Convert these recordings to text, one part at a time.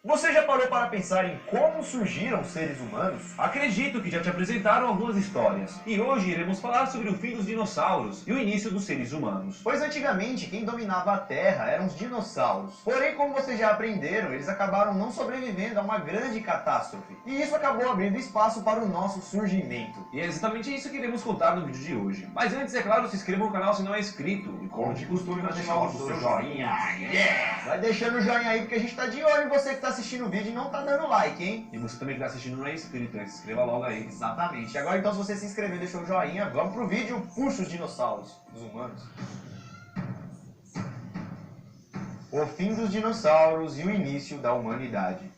Você já parou para pensar em como surgiram os seres humanos? Acredito que já te apresentaram algumas histórias, e hoje iremos falar sobre o fim dos dinossauros e o início dos seres humanos. Pois antigamente quem dominava a Terra eram os dinossauros. Porém, como vocês já aprenderam, eles acabaram não sobrevivendo a uma grande catástrofe. E isso acabou abrindo espaço para o nosso surgimento. E é exatamente isso que iremos contar no vídeo de hoje. Mas antes, é claro, se inscreva no canal se não é inscrito. E como de costume, vai deixar o seu joinha. Vai deixando o joinha aí porque a gente tá de olho em você que tá assistindo o vídeo e não tá dando like, hein? E você também que tá assistindo não é inscrito, né? Se inscreva logo aí. Exatamente. E agora então, se você se inscreveu e deixou o joinha, vamos pro vídeo Puxa os Dinossauros, dos humanos. O fim dos dinossauros e o início da humanidade.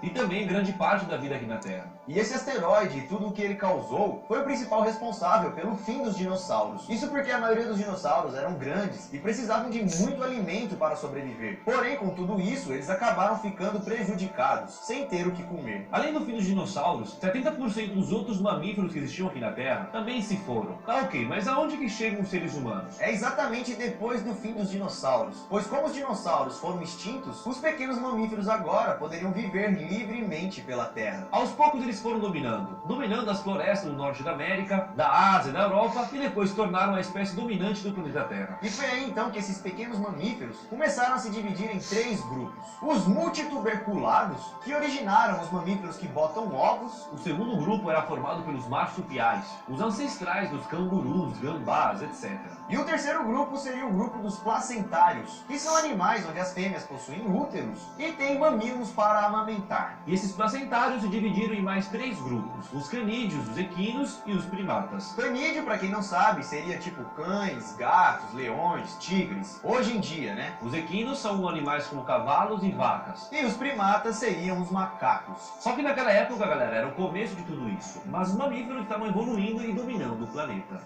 E também grande parte da vida aqui na Terra. E esse asteroide e tudo o que ele causou foi o principal responsável pelo fim dos dinossauros. Isso porque a maioria dos dinossauros eram grandes e precisavam de muito alimento para sobreviver. Porém, com tudo isso, eles acabaram ficando prejudicados, sem ter o que comer. Além do fim dos dinossauros, 70% dos outros mamíferos que existiam aqui na Terra também se foram. Tá ok, mas aonde que chegam os seres humanos? É exatamente depois do fim dos dinossauros, pois como os dinossauros foram extintos, os pequenos mamíferos agora poderiam viver livremente pela Terra. Aos poucos eles foram dominando as florestas do norte da América, da Ásia e da Europa, e depois se tornaram a espécie dominante do planeta Terra. E foi aí então que esses pequenos mamíferos começaram a se dividir em três grupos. Os multituberculados, que originaram os mamíferos que botam ovos. O segundo grupo era formado pelos marsupiais, os ancestrais dos cangurus, gambás, etc. E o terceiro grupo seria o grupo dos placentários, que são animais onde as fêmeas possuem úteros e têm mamilos para amamentar. E esses placentários se dividiram em mais três grupos: os canídeos, os equinos e os primatas. Canídeo, para quem não sabe, seria tipo cães, gatos, leões, tigres. Hoje em dia, né? Os equinos são animais como cavalos e vacas. E os primatas seriam os macacos. Só que naquela época, galera, era o começo de tudo isso. Mas os mamíferos estavam evoluindo e dominando o planeta.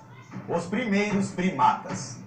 Os primeiros primatas.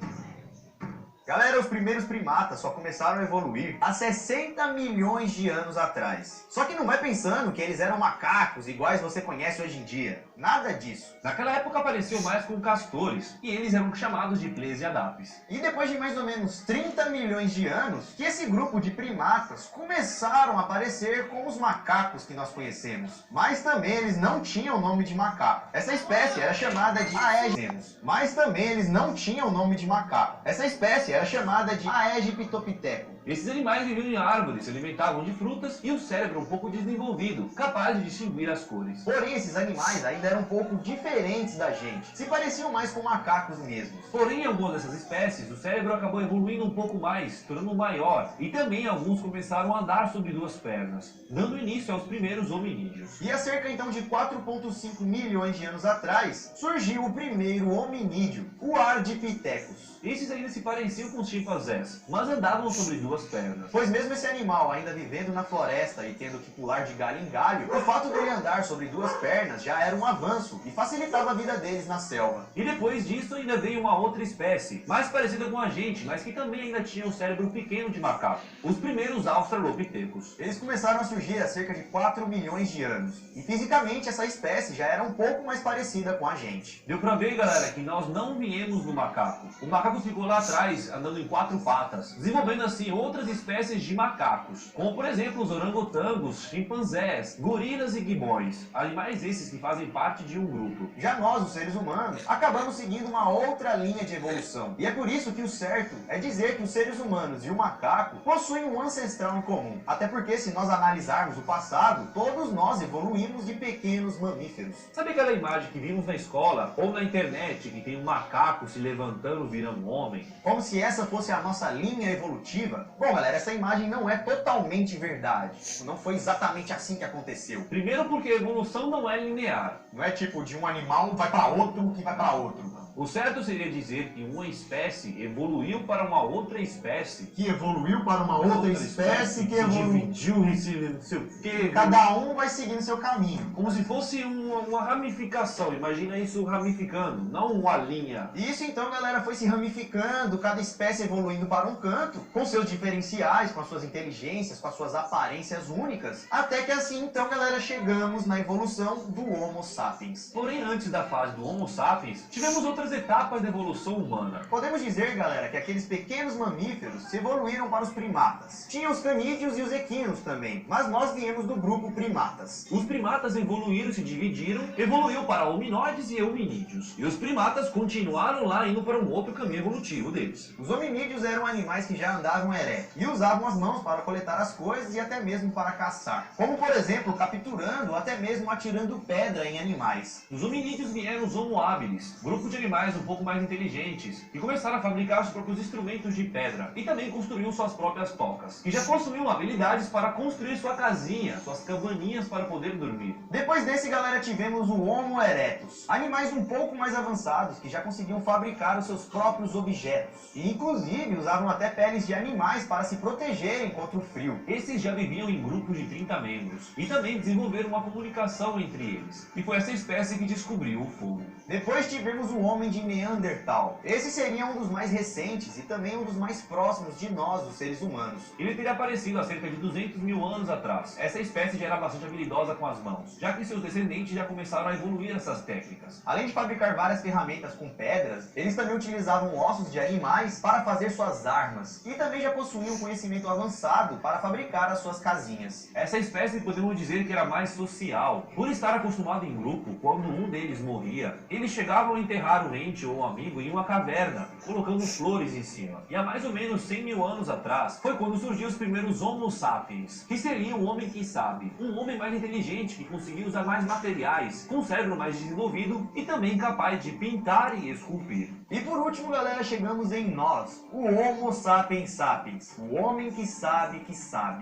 Galera, os primeiros primatas só começaram a evoluir há 60 milhões de anos atrás. Só que não vai pensando que eles eram macacos iguais você conhece hoje em dia. Nada disso. Naquela época apareceu mais com castores, e eles eram chamados de plesiadapes. E depois de mais ou menos 30 milhões de anos, que esse grupo de primatas começaram a aparecer com os macacos que nós conhecemos. Mas também eles não tinham o nome de macaco. Essa espécie era chamada de Aegyptopithecus. Mas também eles não tinham o nome de macaco. Essa espécie era chamada de Aegyptopithecus. Esses animais viviam em árvores, se alimentavam de frutas e o cérebro um pouco desenvolvido, capaz de distinguir as cores. Porém, esses animais ainda eram um pouco diferentes da gente, se pareciam mais com macacos mesmos. Porém, em algumas dessas espécies, o cérebro acabou evoluindo um pouco mais, se tornando maior, e também alguns começaram a andar sobre duas pernas, dando início aos primeiros hominídeos. E há cerca então de 4,5 milhões de anos atrás, surgiu o primeiro hominídeo, o Ardipithecus. Esses ainda se pareciam com os chimpanzés, mas andavam sobre duas pernas. Pois mesmo esse animal ainda vivendo na floresta e tendo que pular de galho em galho, o fato dele andar sobre duas pernas já era um avanço e facilitava a vida deles na selva. E depois disso ainda veio uma outra espécie, mais parecida com a gente, mas que também ainda tinha um cérebro pequeno de macaco, os primeiros Australopithecus. Eles começaram a surgir há cerca de 4 milhões de anos, e fisicamente essa espécie já era um pouco mais parecida com a gente. Deu pra ver, galera, que nós não viemos do macaco. O macaco ficou lá atrás, andando em 4 patas, desenvolvendo assim outras espécies de macacos, como por exemplo os orangotangos, chimpanzés, gorilas e gibbons, animais esses que fazem parte de um grupo. Já nós, os seres humanos, acabamos seguindo uma outra linha de evolução, e é por isso que o certo é dizer que os seres humanos e o macaco possuem um ancestral em comum, até porque se nós analisarmos o passado, todos nós evoluímos de pequenos mamíferos. Sabe aquela imagem que vimos na escola ou na internet que tem um macaco se levantando virando um homem? Como se essa fosse a nossa linha evolutiva? Bom, galera, essa imagem não é totalmente verdade. Não foi exatamente assim que aconteceu. Primeiro porque a evolução não é linear. Não é tipo de um animal vai para outro que vai para outro. O certo seria dizer que uma espécie evoluiu para uma outra espécie. Que evoluiu para uma outra espécie que evoluiu. Dividiu, não sei o quê. Cada um vai seguindo seu caminho. Como se fosse uma ramificação. Imagina isso ramificando, não uma linha. Isso então, galera, foi se ramificando, cada espécie evoluindo para um canto, com seus diferenciais, com as suas inteligências, com as suas aparências únicas. Até que assim então, galera, chegamos na evolução do Homo sapiens. Porém, antes da fase do Homo sapiens, tivemos outras primeiras etapas da evolução humana. Podemos dizer, galera, que aqueles pequenos mamíferos se evoluíram para os primatas. Tinha os canídeos e os equinos também, mas nós viemos do grupo primatas. Os primatas evoluíram, se dividiram, evoluiu para hominóides e hominídeos. E os primatas continuaram lá indo para um outro caminho evolutivo deles. Os hominídeos eram animais que já andavam eretos e usavam as mãos para coletar as coisas e até mesmo para caçar. Como, por exemplo, capturando ou até mesmo atirando pedra em animais. Dos hominídeos vieram os Homo habilis, grupo de animais um pouco mais inteligentes, que começaram a fabricar os próprios instrumentos de pedra e também construíam suas próprias tocas, que já possuíam habilidades para construir sua casinha, suas cabaninhas para poder dormir. Depois desse, galera, tivemos o Homo erectus, animais um pouco mais avançados que já conseguiam fabricar os seus próprios objetos e inclusive usavam até peles de animais para se protegerem contra o frio. Esses já viviam em grupos de 30 membros e também desenvolveram uma comunicação entre eles, e foi essa espécie que descobriu o fogo. Depois tivemos o homem de Neandertal. Esse seria um dos mais recentes e também um dos mais próximos de nós, os seres humanos. Ele teria aparecido há cerca de 200 mil anos atrás. Essa espécie já era bastante habilidosa com as mãos, já que seus descendentes já começaram a evoluir essas técnicas. Além de fabricar várias ferramentas com pedras, eles também utilizavam ossos de animais para fazer suas armas e também já possuíam um conhecimento avançado para fabricar as suas casinhas. Essa espécie podemos dizer que era mais social. Por estar acostumado em grupo, quando um deles morria, eles chegavam a enterrar um ente ou um amigo em uma caverna, colocando flores em cima. E há mais ou menos 100 mil anos atrás, foi quando surgiu os primeiros Homo sapiens, que seria um homem que sabe, um homem mais inteligente, que conseguia usar mais materiais, com um cérebro mais desenvolvido e também capaz de pintar e esculpir. E por último, galera, chegamos em nós, o Homo sapiens sapiens, o homem que sabe,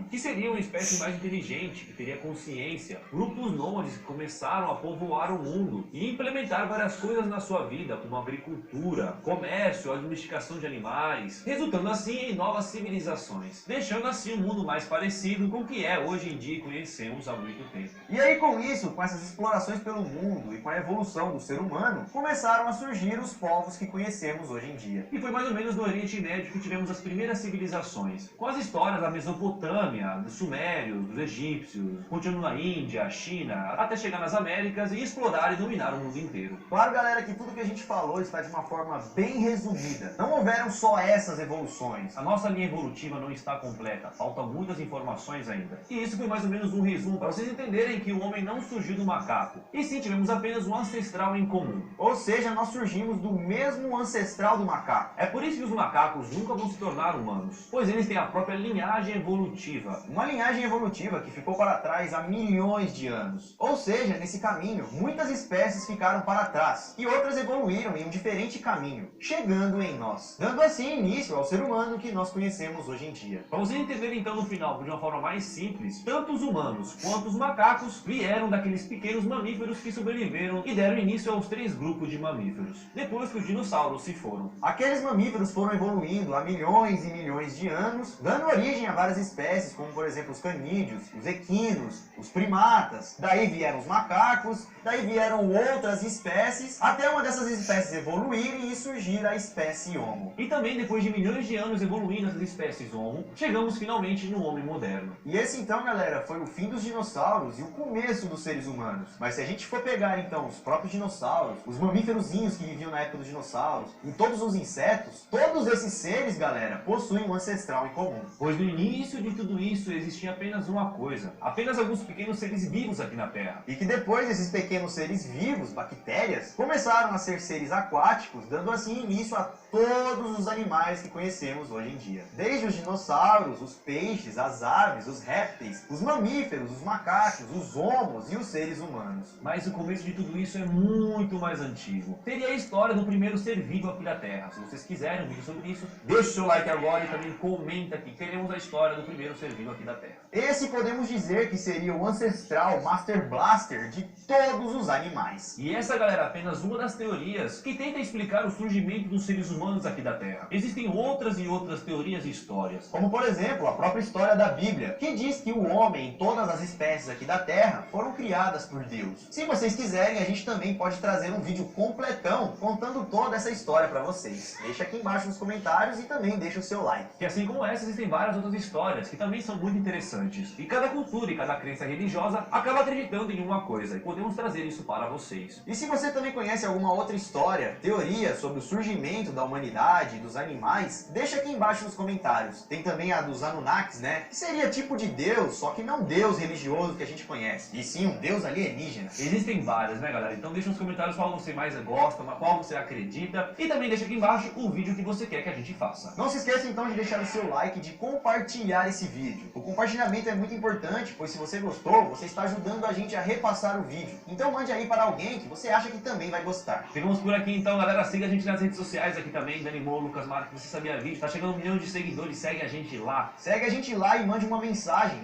que seria uma espécie mais inteligente, que teria consciência. Grupos nômades que começaram a povoar o mundo e implementar várias coisas na sua vida, como agricultura, comércio, a domesticação de animais, resultando assim em novas civilizações, deixando assim um mundo mais parecido com o que é hoje em dia e conhecemos há muito tempo. E aí com isso, com essas explorações pelo mundo e com a evolução do ser humano, começaram a surgir os povos que conhecemos hoje em dia. E foi mais ou menos no Oriente Médio que tivemos as primeiras civilizações, com as histórias da Mesopotâmia, dos Sumérios, dos egípcios, continuando na Índia, China, até chegar nas Américas e explorar e dominar o mundo inteiro. Claro, galera, que tudo que a gente falou está de uma forma bem resumida. Não houveram só essas evoluções. A nossa linha evolutiva não está completa, faltam muitas informações ainda. E isso foi mais ou menos um resumo para vocês entenderem que o homem não surgiu do macaco, e sim tivemos apenas um ancestral em comum. Ou seja, nós surgimos do mesmo ancestral do macaco. É por isso que os macacos nunca vão se tornar humanos, pois eles têm a própria linhagem evolutiva. Uma linhagem evolutiva que ficou para trás há milhões de anos. Ou seja, nesse caminho, muitas espécies ficaram para trás e outras evoluíram em um diferente caminho, chegando em nós, dando assim início ao ser humano que nós conhecemos hoje em dia. Para vocês entenderem então no final, de uma forma mais simples, tanto os humanos quanto os macacos vieram daqueles pequenos mamíferos que sobreviveram e deram início aos 3 grupos de mamíferos, depois que os dinossauros se foram. Aqueles mamíferos foram evoluindo há milhões e milhões de anos, dando origem a várias espécies, como por exemplo os canídeos, os equinos, os primatas, daí vieram os macacos, daí vieram outras espécies, até uma dessas espécies evoluírem e surgir a espécie Homo. E também depois de milhões de anos evoluindo essas espécies Homo, chegamos finalmente no homem moderno. E esse então, galera, foi o fim dos dinossauros e o começo dos seres humanos. Mas se a gente for pegar então os próprios dinossauros, os mamíferozinhos que viviam na época dos dinossauros, e todos os insetos, todos esses seres, galera, possuem um ancestral em comum. Pois no início de tudo isso existia apenas uma coisa, apenas alguns pequenos seres vivos aqui na Terra. E que depois desses pequenos seres vivos, bactérias, começaram a ser seres aquáticos, dando assim início a todos os animais que conhecemos hoje em dia. Desde os dinossauros, os peixes, as aves, os répteis, os mamíferos, os macacos, os homos e os seres humanos. Mas o começo de tudo isso é muito mais antigo. Teria a história do primeiro ser vivo aqui da Terra. Se vocês quiserem um vídeo sobre isso, deixa o seu like agora e também comenta aqui. Queremos a história do primeiro ser vivo aqui da Terra. Esse podemos dizer que seria o ancestral Master Blaster de todos os animais. E essa, galera, é apenas uma das teorias que tenta explicar o surgimento dos seres humanos humanos aqui da Terra. Existem outras e outras teorias e histórias. Como, por exemplo, a própria história da Bíblia, que diz que o homem e todas as espécies aqui da Terra foram criadas por Deus. Se vocês quiserem, a gente também pode trazer um vídeo completão contando toda essa história para vocês. Deixa aqui embaixo nos comentários e também deixa o seu like. E assim como essa, existem várias outras histórias que também são muito interessantes. E cada cultura e cada crença religiosa acaba acreditando em uma coisa, e podemos trazer isso para vocês. E se você também conhece alguma outra história, teoria sobre o surgimento da humanidade, dos animais, deixa aqui embaixo nos comentários. Tem também a dos Anunnakis, né? Que seria tipo de Deus, só que não Deus religioso que a gente conhece, e sim um Deus alienígena. Existem várias, né, galera? Então deixa nos comentários qual você mais gosta, qual você acredita, e também deixa aqui embaixo o vídeo que você quer que a gente faça. Não se esqueça então de deixar o seu like e de compartilhar esse vídeo. O compartilhamento é muito importante, pois se você gostou, você está ajudando a gente a repassar o vídeo. Então mande aí para alguém que você acha que também vai gostar. Ficamos por aqui então, galera. Siga a gente nas redes sociais aqui também, Dani Mo, Lucas Marques, Você Sabia Vídeo. Tá chegando 1 milhão de seguidores, segue a gente lá. Segue a gente lá e mande uma mensagem.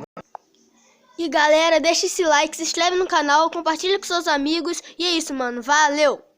E galera, deixa esse like, se inscreve no canal, compartilha com seus amigos. E é isso, mano. Valeu!